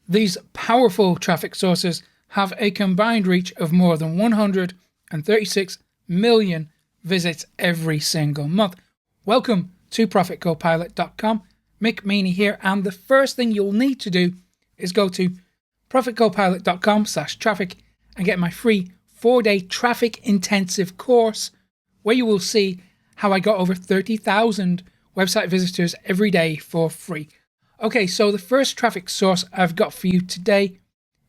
These powerful traffic sources have a combined reach of more than 136 million visits every single month. Welcome to ProfitCopilot.com. Mick Meaney here, and the first thing you'll need to do is go to ProfitCopilot.com/traffic and get my free 4-day traffic intensive course where you will see how I got over 30,000 website visitors every day for free. Okay, so the first traffic source I've got for you today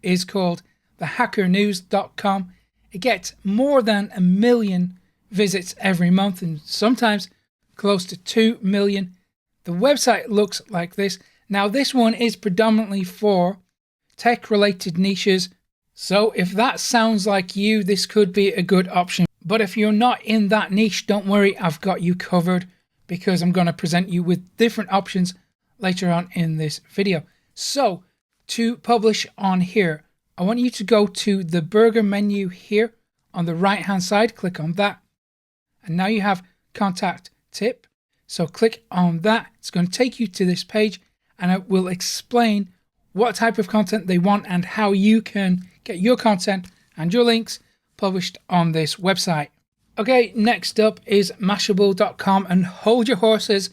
is called thehackernews.com. It gets more than 1 million visits every month and sometimes close to 2 million. The website looks like this. Now, this one is predominantly for tech-related niches, so if that sounds like you, this could be a good option. But if you're not in that niche, don't worry, I've got you covered because I'm going to present you with different options later on in this video. So, to publish on here, I want you to go to the burger menu here on the right-hand side, click on that, and now you have Contact Tip. So click on that. It's going to take you to this page and it will explain what type of content they want and how you can get your content and your links published on this website. Okay, next up is Mashable.com, and hold your horses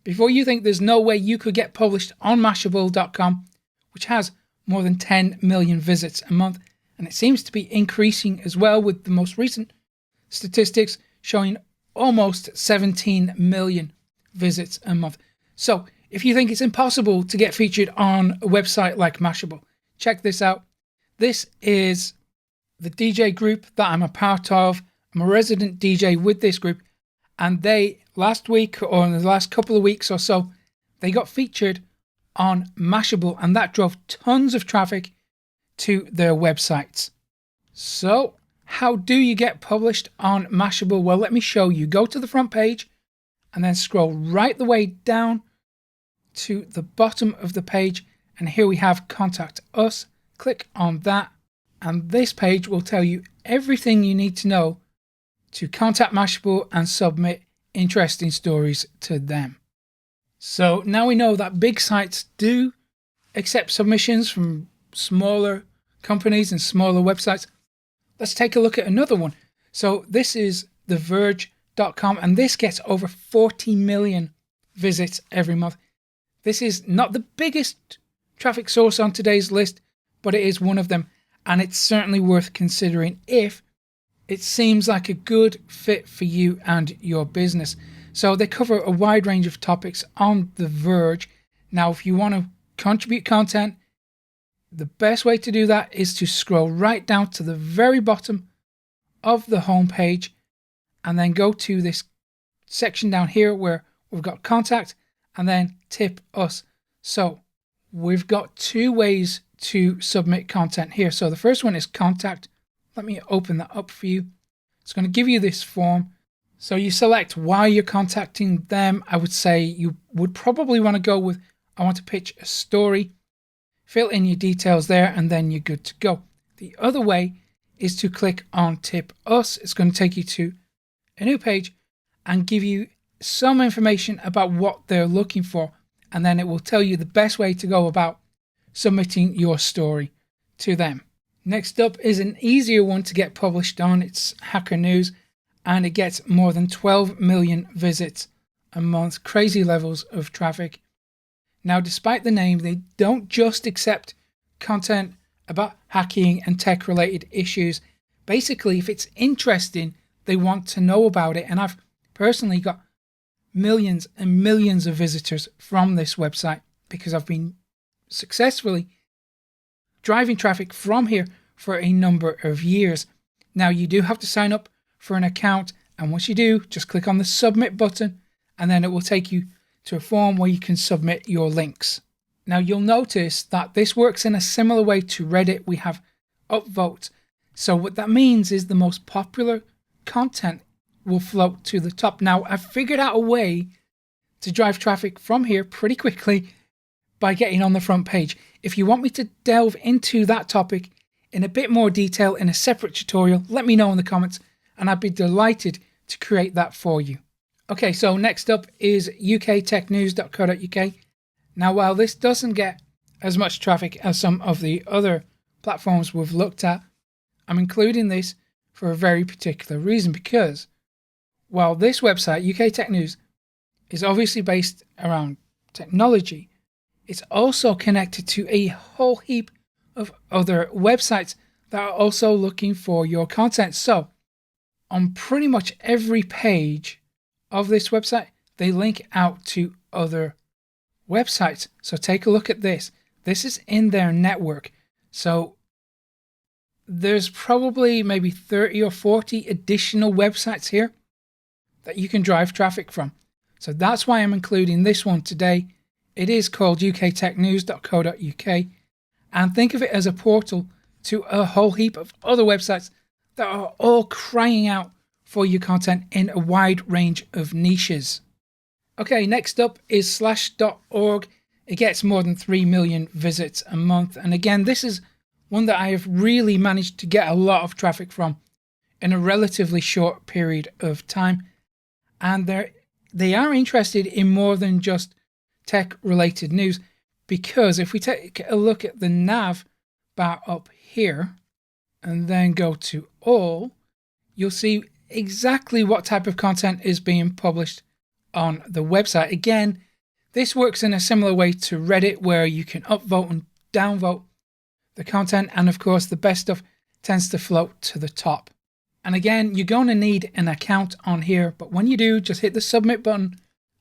before you think there's no way you could get published on Mashable.com, which has more than 10 million visits a month, and it seems to be increasing as well, with the most recent statistics showing almost 17 million visits a month. So if you think it's impossible to get featured on a website like Mashable, check this out. This is the DJ group that I'm a part of. I'm a resident DJ with this group, and they last week, or in the last couple of weeks or so, they got featured on Mashable, and that drove tons of traffic to their websites. So how do you get published on Mashable? Well, let me show you. Go to the front page and then scroll right the way down to the bottom of the page, and here we have Contact Us. Click on that, and this page will tell you everything you need to know to contact Mashable and submit interesting stories to them. So now we know that big sites do accept submissions from smaller companies and smaller websites. Let's take a look at another one. So this is the Verge.com, and this gets over 40 million visits every month. This is not the biggest traffic source on today's list, but it is one of them, and it's certainly worth considering if it seems like a good fit for you and your business. So they cover a wide range of topics on The Verge. Now, if you want to contribute content, the best way to do that is to scroll right down to the very bottom of the homepage and then go to this section down here where we've got Contact and then Tip Us. So we've got two ways to submit content here. So the first one is Contact. Let me open that up for you. It's going to give you this form. So you select why you're contacting them. I would say you would probably want to go with, I want to pitch a story. Fill in your details there, and then you're good to go. The other way is to click on Tip Us. It's going to take you to a new page and give you some information about what they're looking for. And then it will tell you the best way to go about submitting your story to them. Next up is an easier one to get published on. It's Hacker News, and it gets more than 12 million visits a month. Crazy levels of traffic. Now, despite the name, they don't just accept content about hacking and tech-related issues. Basically, if it's interesting, they want to know about it. And I've personally got millions and millions of visitors from this website because I've been successfully driving traffic from here for a number of years. Now, you do have to sign up for an account, and once you do, just click on the submit button, and then it will take you to a form where you can submit your links. Now, you'll notice that this works in a similar way to Reddit. We have upvote. So what that means is the most popular content will float to the top. Now, I've figured out a way to drive traffic from here pretty quickly by getting on the front page. If you want me to delve into that topic in a bit more detail in a separate tutorial, let me know in the comments, and I'd be delighted to create that for you. Okay, so next up is uktechnews.co.uk. Now, while this doesn't get as much traffic as some of the other platforms we've looked at. I'm including this for a very particular reason, because while this website, UK Tech News, is obviously based around technology, it's also connected to a whole heap of other websites that are also looking for your content. So on pretty much every page of this website, they link out to other websites. So take a look at this. This is in their network. So there's probably maybe 30 or 40 additional websites here that you can drive traffic from. So that's why I'm including this one today. It is called uktechnews.co.uk, and think of it as a portal to a whole heap of other websites that are all crying out for your content in a wide range of niches. Okay, next up is slash.org. It gets more than 3 million visits a month. And again, this is one that I have really managed to get a lot of traffic from in a relatively short period of time. And they are interested in more than just tech-related news, because if we take a look at the nav bar up here and then go to all, you'll see exactly what type of content is being published on the website. Again, this works in a similar way to Reddit, where you can upvote and downvote the content, and of course the best stuff tends to float to the top. And again, you're going to need an account on here, but when you do, just hit the submit button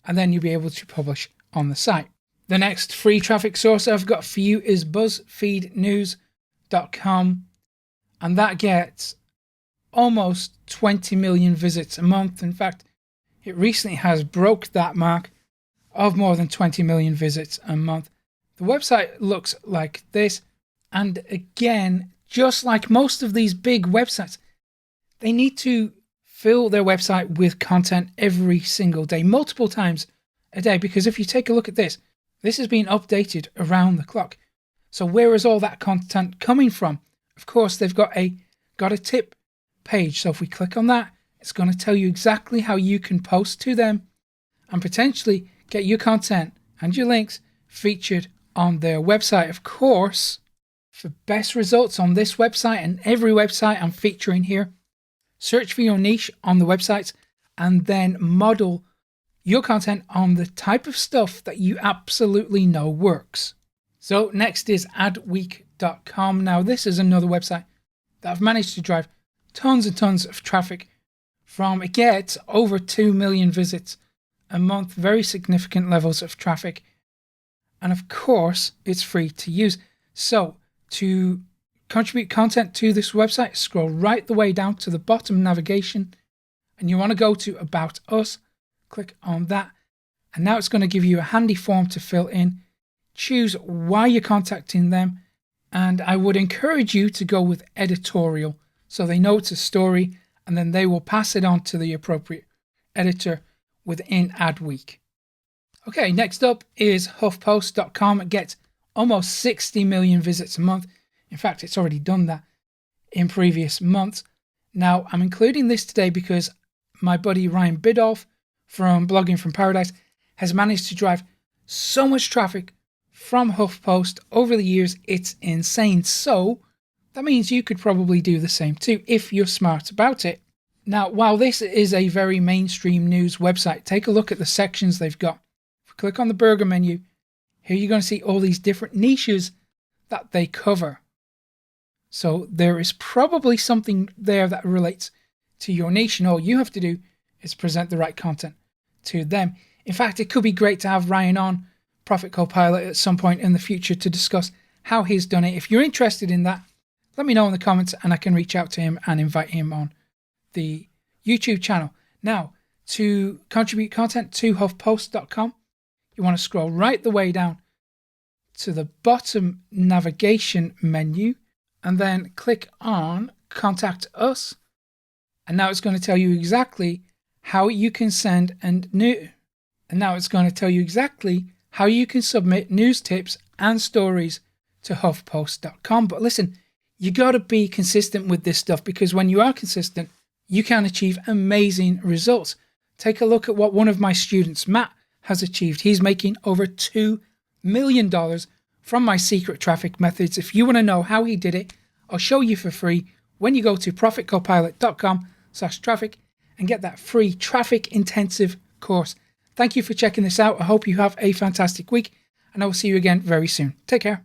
and then you'll be able to publish on the site. The next free traffic source I've got for you is buzzfeednews.com, and that gets almost 20 million visits a month. In fact, it recently has broke that mark of more than 20 million visits a month. The website looks like this, and again, just like most of these big websites, they need to fill their website with content every single day, multiple times a day, because if you take a look at this, this is being updated around the clock. So where is all that content coming from? Of course, they've got a tip page. So if we click on that, it's going to tell you exactly how you can post to them and potentially get your content and your links featured on their website. Of course, for best results on this website and every website I'm featuring here, search for your niche on the websites and then model your content on the type of stuff that you absolutely know works. So next is Adweek.com. Now this is another website that I've managed to drive tons and tons of traffic from. It gets over 2 million visits a month, very significant levels of traffic. And of course, it's free to use. So to contribute content to this website, scroll right the way down to the bottom navigation, and you want to go to About Us. Click on that, and now it's going to give you a handy form to fill in. Choose why you're contacting them, and I would encourage you to go with editorial so they know it's a story, and then they will pass it on to the appropriate editor within Adweek. Okay, next up is HuffPost.com. It gets almost 60 million visits a month. In fact, it's already done that in previous months. Now, I'm including this today because my buddy Ryan Biddulph from Blogging from Paradise has managed to drive so much traffic from HuffPost over the years, it's insane. So that means you could probably do the same too if you're smart about it. Now, while this is a very mainstream news website, take a look at the sections they've got. If we click on the burger menu, here you're going to see all these different niches that they cover. So there is probably something there that relates to your niche, and all you have to do is present the right content to them. In fact, it could be great to have Ryan on Profit Copilot at some point in the future to discuss how he's done it. If you're interested in that, let me know in the comments and I can reach out to him and invite him on the YouTube channel. Now, to contribute content to HuffPost.com, you want to scroll right the way down to the bottom navigation menu and then click on Contact Us. And now it's going to tell you exactly how you can send now it's going to tell you exactly how you can submit news tips and stories to HuffPost.com. But listen, you got to be consistent with this stuff, because when you are consistent, you can achieve amazing results. Take a look at what one of my students, Matt, has achieved. He's making over $2 million from my secret traffic methods. If you want to know how he did it, I'll show you for free when you go to profitcopilot.com/traffic and get that free traffic intensive course. Thank you for checking this out. I hope you have a fantastic week, and I will see you again very soon. Take care.